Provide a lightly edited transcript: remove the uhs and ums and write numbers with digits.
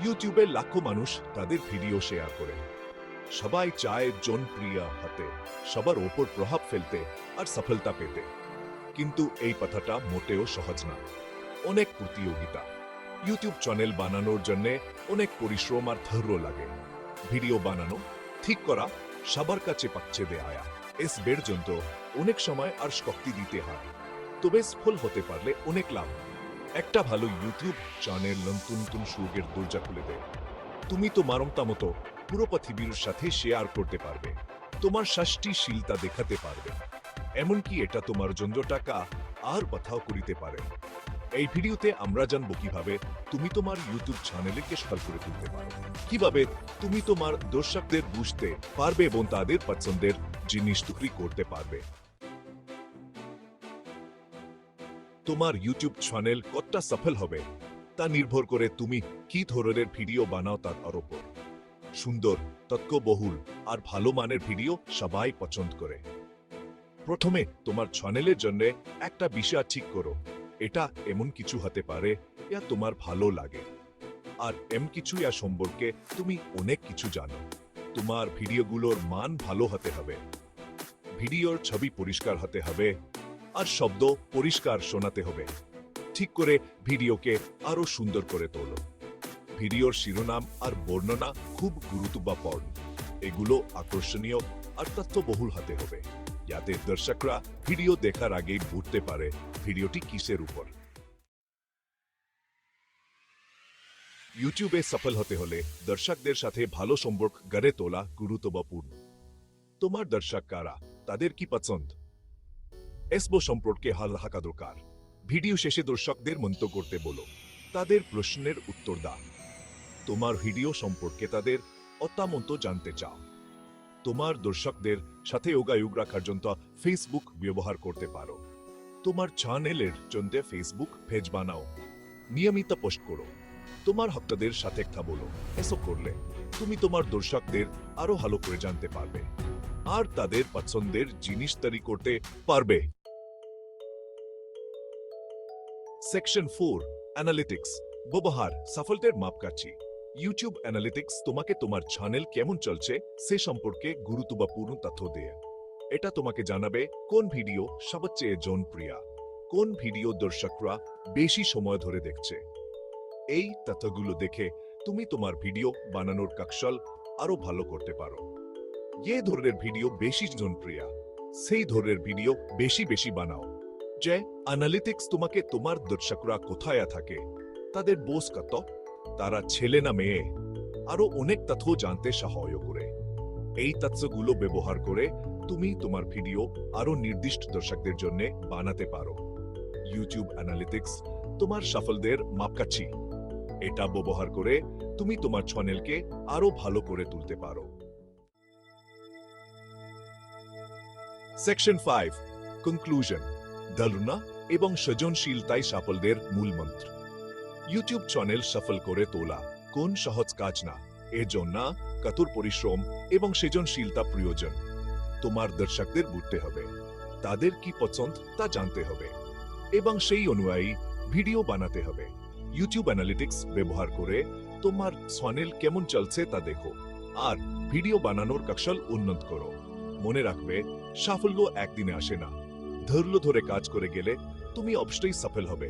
ইউটিউবে লাখো মানুষ তাদের ভিডিও শেয়ার করে। সবাই চায় জনপ্রিয় হতে, সবার ওপর প্রভাব ফেলতে আর সফলতা পেতে। কিন্তু এই কথাটা মোটেও সহজ না। অনেক প্রতিযোগিতা। ইউটিউব চ্যানেল বানানোর জন্য অনেক পরিশ্রম আর ধৈর্য লাগে। ভিডিও বানানো, ঠিক করা, সবার কাছে পৌঁছে দেয়া এস বের জন্য অনেক সময় আর শক্তি দিতে হয়। তবে সফল হতে পারলে অনেক লাভ। একটা ভালো ইউটিউব চ্যানেল নতুন নতুন সুযোগের দরজা খুলে দেয়। তুমি তোমার মতো পুরো পৃথিবীর সাথে শেয়ার করতে পারবে, তোমার সৃষ্টিশীলতা দেখাতে পারবে, এমনকি এটা তোমার জন্য টাকা আর কথাও করিতে পারে। এই ভিডিওতে আমরা জানবো কিভাবে তুমি তোমার ইউটিউব চ্যানেলকে সফল করে তুলতে পারো, কিভাবে তুমি তোমার দর্শকদের বুঝতে পারবে এবং তাদের পছন্দের জিনিস তৈরি করতে পারবে। তোমার ইউটিউব চ্যানেল কতটা সফল হবে তা নির্ভর করে তুমি কি ধরনের ভিডিও বানাও তার উপর। সুন্দর, তথ্যবহুল আর ভালো মানের ভিডিও সবাই পছন্দ করে। প্রথমে তোমার চ্যানেলের জন্য একটা বিষয় ঠিক করো। এটা এমন কিছু হতে পারে যা তোমার ভালো লাগে, আর এমন কিছু সম্পর্কে তুমি অনেক কিছু জানো। তোমার ভিডিওগুলোর মান ভালো হতে হবে, ভিডিওর ছবি পরিষ্কার হতে হবে, আর শব্দ পরিষ্কার শোনাতে হবে। ঠিক করে ভিডিওকে আরো সুন্দর করে তোলো। ভিডিওর শিরোনাম আর বর্ণনা খুব গুরুত্বপূর্ণ। এগুলো আকর্ষণীয় আর তথ্যবহুল হতে হবে, যাতে দর্শকরা ভিডিও দেখার আগেই বুঝতে পারে ভিডিওটি কিসের উপর। ইউটিউবে সফল হতে হলে দর্শকদের সাথে ভালো সম্পর্ক গড়ে তোলা গুরুত্বপূর্ণ। তোমার দর্শক কারা, তাদের কি পছন্দ, এসব সম্পর্কে হাল রাখা দরকার। ভিডিও শেষে দর্শকদের মন্তব্য করতে বলো, তাদের প্রশ্নের উত্তর দাও। তোমার ভিডিও সম্পর্কে তাদের মতামত জানতে চাও। তোমার দর্শকদের সাথে যোগাযোগ রাখার জন্য ফেসবুক ব্যবহার করতে পারো। তোমার চ্যানেলের জন্য ফেসবুক পেজ বানাও, নিয়মিত পোস্ট করো, তোমার ভক্তদের সাথে কথা বলো। এসব করলে তুমি তোমার দর্শকদের আরো ভালো করে জানতে পারবে আর তাদের পছন্দের জিনিস তৈরি করতে পারবে। সেকশন 4, অ্যানালিটিক্স ব্যবহার সফলতার মাপকাঠি। ইউটিউব অ্যানালিটিক্স তোমাকে তোমার চ্যানেল কেমন চলছে সে সম্পর্কে গুরুত্বপূর্ণ তথ্য দেয়। এটা তোমাকে জানাবে কোন ভিডিও সবচেয়ে জনপ্রিয়, কোন ভিডিও দর্শকরা বেশি সময় ধরে দেখছে। এই তথ্যগুলো দেখে তুমি তোমার ভিডিও বানানোর কৌশল আরো ভালো করতে পারো। যে ধরনের ভিডিও বেশি জনপ্রিয় সেই ধরনের ভিডিও বেশি বেশি বানাও। যে অ্যানালিটিক্স তোমাকে তোমার দর্শকরা কোথায় থাকে, তাদের বয়স কত, তারা ছেলে না মেয়ে, আরো অনেক তথ্য জানতে সাহায্য করে। এই তথ্যগুলো ব্যবহার করে তুমি তোমার ভিডিও আরো নির্দিষ্ট দর্শকদের জন্য বানাতে পারো। ইউটিউব অ্যানালিটিক্স তোমার সাফল্যের মাপকাঠি। এটা ব্যবহার করে তুমি তোমার চ্যানেলকে আরো ভালো করে তুলতে পারো। সেকশন 5, কনক্লুশন, ধারণা এবং সৃজনশীলতাই সাফল্যের মূল মন্ত্র। ইউটিউব চ্যানেল সফল করে তোলা কোন সহজ কাজ না, এর জন্য কঠোর পরিশ্রম এবং সৃজনশীলতা প্রয়োজন। তোমার দর্শকদের বুঝতে হবে, তাদের কি পছন্দ তা জানতে হবে এবং সেই অনুযায়ী ভিডিও বানাতে হবে। ইউটিউব অ্যানালিটিক্স ব্যবহার করে তোমার চ্যানেল কেমন চলছে তা দেখো আর ভিডিও বানানোর কৌশল উন্নত করো। মনে রাখবে, সাফল্য একদিনে আসে না। ধৈর্য ধরে কাজ করে গেলে তুমি অবশ্যই সফল হবে।